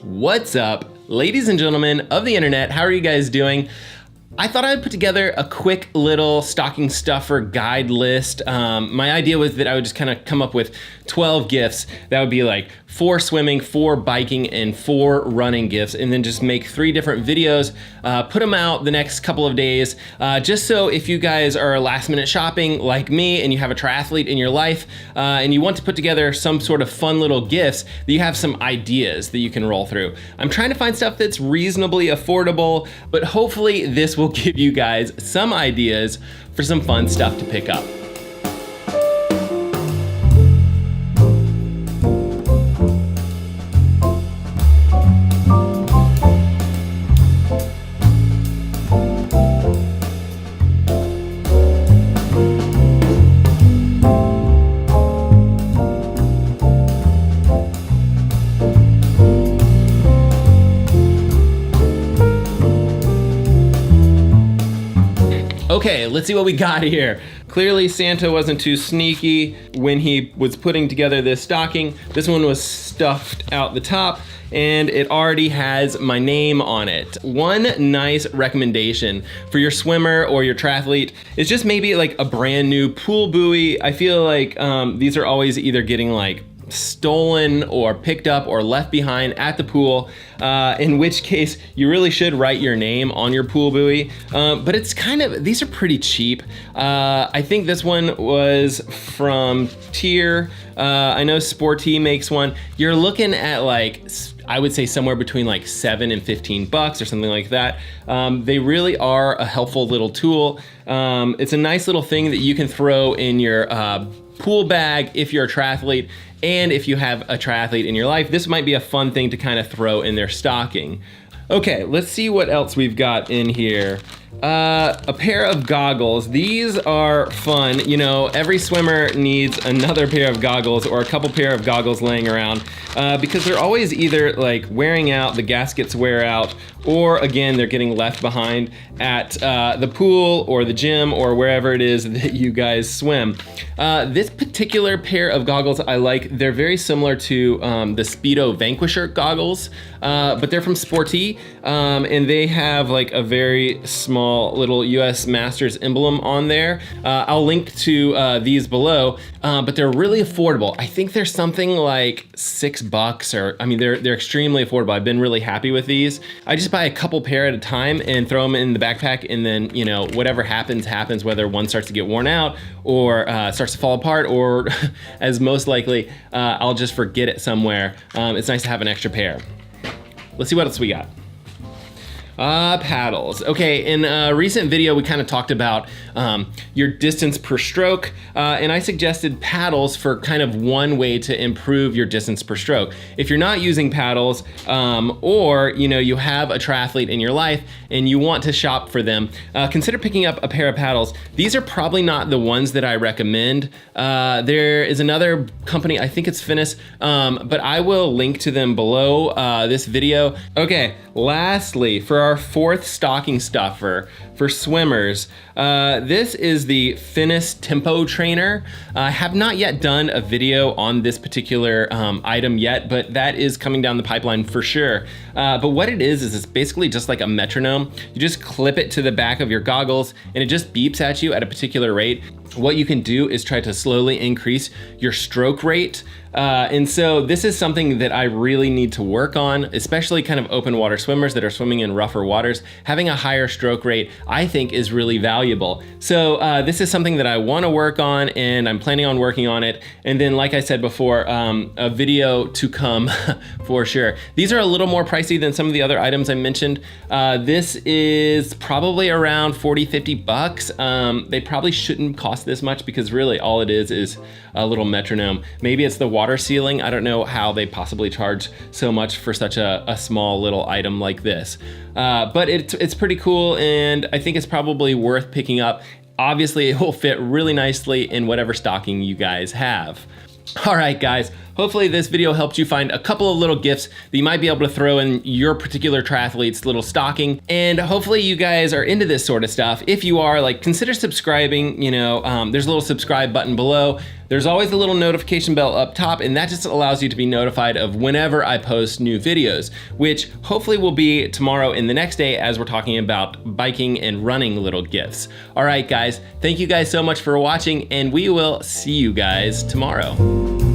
What's up, ladies and gentlemen of the internet? How are you guys doing? I thought I'd put together a quick little stocking stuffer guide list. My idea was that I would just kind of come up with 12 gifts. That would be like 4 swimming, 4 biking, and 4 running gifts, and then just make 3 different videos, put them out the next couple of days, just so if you guys are last minute shopping like me and you have a triathlete in your life and you want to put together some sort of fun little gifts, that you have some ideas that you can roll through. I'm trying to find stuff that's reasonably affordable, but hopefully this will give you guys some ideas for some fun stuff to pick up. Okay, let's see what we got here. Clearly Santa wasn't too sneaky when he was putting together this stocking. This one was stuffed out the top and it already has my name on it. One nice recommendation for your swimmer or your triathlete is just maybe like a brand new pool buoy. I feel like these are always either getting like stolen or picked up or left behind at the pool, in which case you really should write your name on your pool buoy. But it's kind of, these are pretty cheap. I think this one was from Tier. I know Sporty makes one. You're looking at like, I would say somewhere between like $7 and $15 or something like that. They really are a helpful little tool. It's a nice little thing that you can throw in your pool bag if you're a triathlete, and if you have a triathlete in your life, this might be a fun thing to kind of throw in their stocking. Okay, let's see what else we've got in here. A pair of goggles. These are fun. You know, every swimmer needs another pair of goggles or a couple pair of goggles laying around because they're always either like wearing out, the gaskets wear out, or again, they're getting left behind at the pool or the gym or wherever it is that you guys swim. This particular pair of goggles I like. They're very similar to the Speedo Vanquisher goggles, but they're from Sporty, and they have like a very small little US Masters emblem on there. I'll link to these below, but they're really affordable. I think they're something like $6, or I mean, they're extremely affordable. I've been really happy with these. I just buy a couple pair at a time and throw them in the backpack, and then, you know, whatever happens, whether one starts to get worn out or starts to fall apart, or as most likely, I'll just forget it somewhere. It's nice to have an extra pair. Let's see what else we got. Paddles. Okay, in a recent video, we kind of talked about your distance per stroke, and I suggested paddles for kind of one way to improve your distance per stroke. If you're not using paddles, or you know, you have a triathlete in your life and you want to shop for them, consider picking up a pair of paddles. These are probably not the ones that I recommend. There is another company, I think it's Thinnest, but I will link to them below this video. Okay, lastly, for our 4th stocking stuffer for swimmers, this is the Thinnest Tempo Trainer. I have not yet done a video on this particular item yet, but that is coming down the pipeline for sure. But what it is it's basically just like a metronome. You just clip it to the back of your goggles and it just beeps at you at a particular rate. What you can do is try to slowly increase your stroke rate. And so this is something that I really need to work on, especially kind of open water swimmers that are swimming in rougher waters. Having a higher stroke rate, I think, is really valuable. So this is something that I want to work on, and I'm planning on working on it. And then, like I said before, a video to come for sure. These are a little more pricey than some of the other items I mentioned. This is probably around $40–50. They probably shouldn't cost this much because really all it is a little metronome. Maybe it's the water sealing. I don't know how they possibly charge so much for such a small little item like this. But it's pretty cool, and I think it's probably worth picking up. Obviously, it will fit really nicely in whatever stocking you guys have. All right, guys, hopefully this video helped you find a couple of little gifts that you might be able to throw in your particular triathlete's little stocking. And hopefully you guys are into this sort of stuff. If you are, like, consider subscribing. There's a little subscribe button below. There's always a little notification bell up top, and that just allows you to be notified of whenever I post new videos, which hopefully will be tomorrow and the next day as we're talking about biking and running little gifts. All right, guys, thank you guys so much for watching, and we will see you guys tomorrow.